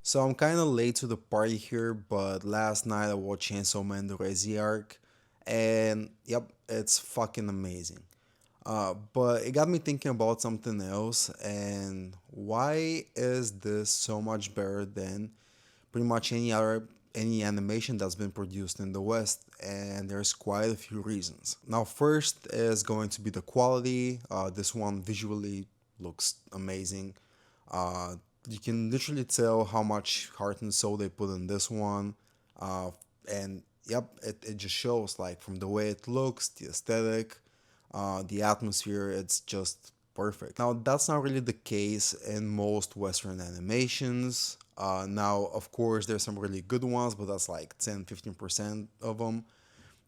So I'm kind of late to the party here, but last night I watched Chainsaw Man the Reze Arc, and yep, it's fucking amazing. But it got me thinking about something else, and why is this so much better than pretty much any animation that's been produced in the West? And there's quite a few reasons. Now, first is going to be the quality. This one visually looks amazing. Uh, you can literally tell how much heart and soul they put in this one. And yep, it just shows like from the way it looks, the aesthetic, the atmosphere, it's just perfect. Now, that's not really the case in most Western animations. Now, of course, there's some really good ones, but that's like 10-15% of them.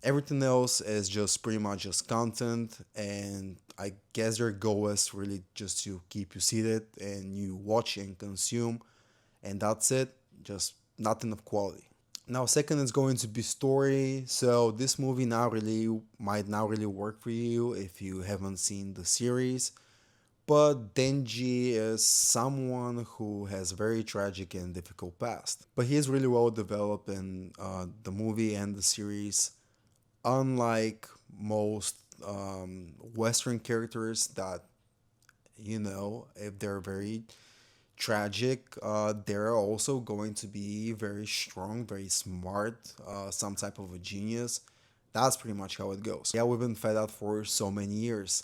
Everything else is just pretty much just content, and I guess their goal is really just to keep you seated and you watch and consume, and that's it. Just nothing of quality. Now, second is going to be story. So this movie now really might not really work for you if you haven't seen the series. But Denji is someone who has very tragic and difficult past. But he is really well developed in the movie and the series, unlike most Western characters that, if they're very tragic, they're also going to be very strong, very smart, some type of a genius. That's pretty much how it goes. Yeah, we've been fed that for so many years,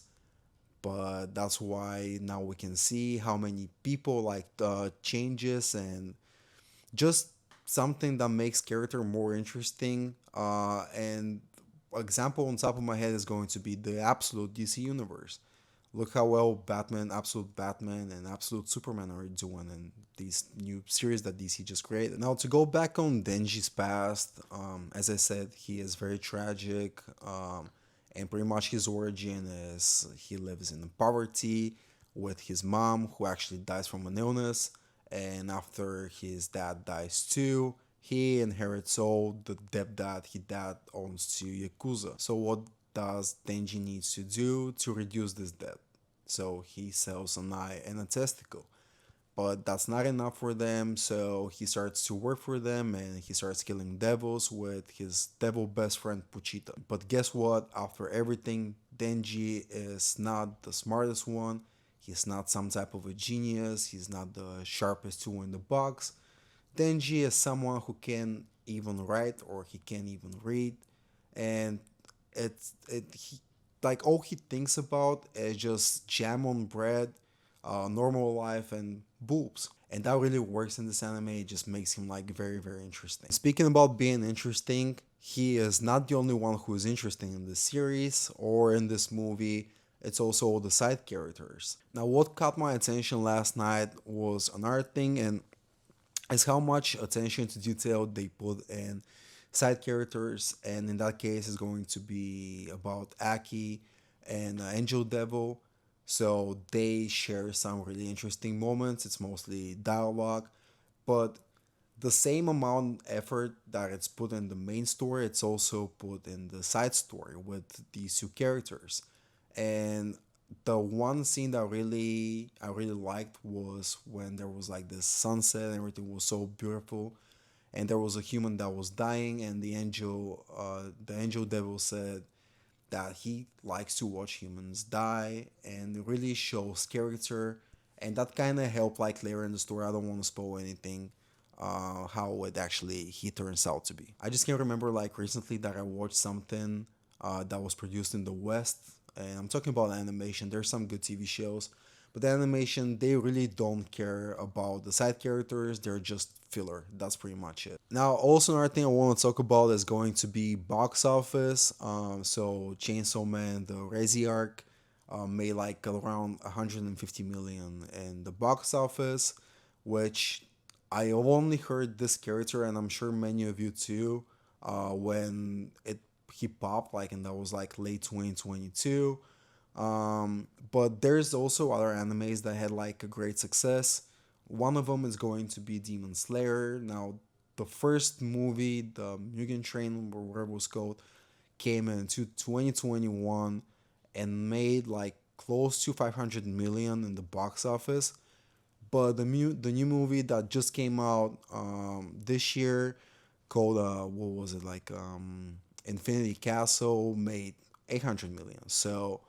but that's why now we can see how many people like the changes and just something that makes character more interesting. And example on top of my head is going to be the absolute DC universe. Look how well Batman, Absolute Batman, and Absolute Superman are doing in these new series that DC just created. Now, to go back on Denji's past, as I said, he is very tragic, and pretty much his origin is he lives in poverty with his mom, who actually dies from an illness, and after his dad dies too, he inherits all the debt that his dad owns to Yakuza. So what does Denji needs to do to reduce this debt? So he sells an eye and a testicle. But that's not enough for them, so he starts to work for them and he starts killing devils with his devil best friend Puchita. But guess what? After everything, Denji is not the smartest one. He's not some type of a genius. He's not the sharpest tool in the box. Denji is someone who can even write or he can't even read, and he like all he thinks about is just jam on bread, normal life, and boobs. And that really works in this anime. It just makes him like very very interesting. Speaking about being interesting, he is not the only one who is interesting in this series or in this movie. It's also all the side characters. Now, what caught my attention last night was another thing, and is how much attention to detail they put in side characters, and in that case it's going to be about Aki and Angel Devil. So they share some really interesting moments. It's mostly dialogue, but the same amount effort that it's put in the main story, it's also put in the side story with these two characters. And the one scene that I really liked was when there was like this sunset and everything was so beautiful, and there was a human that was dying, and the angel devil said that he likes to watch humans die, and it really shows character, and that kind of helped like later in the story. I don't want to spoil anything. How it actually he turns out to be. I just can't remember like recently that I watched something that was produced in the West, and I'm talking about animation. There's some good TV shows, but the animation they really don't care about the side characters. They're just filler. That's pretty much it. Now, also another thing I want to talk about is going to be box office. So Chainsaw Man, the Reze Arc, made like around 150 million in the box office, which I only heard this character, and I'm sure many of you too, when it he popped, like, and that was like late 2022. But there's also other animes that had like a great success. One of them is going to be Demon Slayer. Now, the first movie, the Mugen Train, or whatever it was called, came into 2021 and made like close to 500 million in the box office. But the new movie that just came out this year called what was it like Infinity Castle made 800 million. So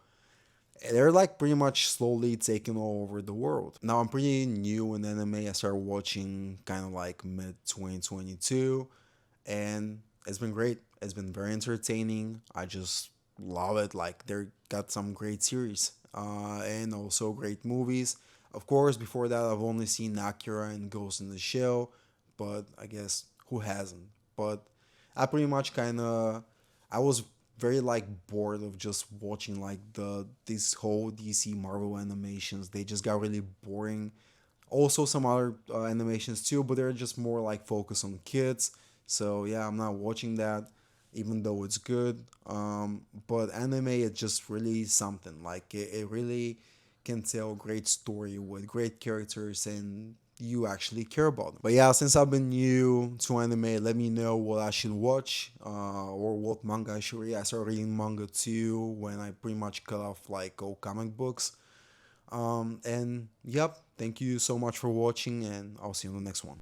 they're like pretty much slowly taking over the world. Now I'm pretty new in anime. I started watching kind of like mid 2022, and it's been great. It's been very entertaining. I just love it. Like they got some great series, and also great movies. Of course, before that I've only seen Akira and Ghost in the Shell, but I guess who hasn't? But I pretty much kind of I was very like bored of just watching like this whole DC Marvel animations. They just got really boring. Also some other animations too, but they're just more like focused on kids. So yeah, I'm not watching that, even though it's good. But anime is just really something. Like it really can tell a great story with great characters and you actually care about them. But yeah, since I've been new to anime, let me know what I should watch or what manga I should read. I started reading manga too when I pretty much cut off like old comic books. And yep, thank you so much for watching, and I'll see you in the next one.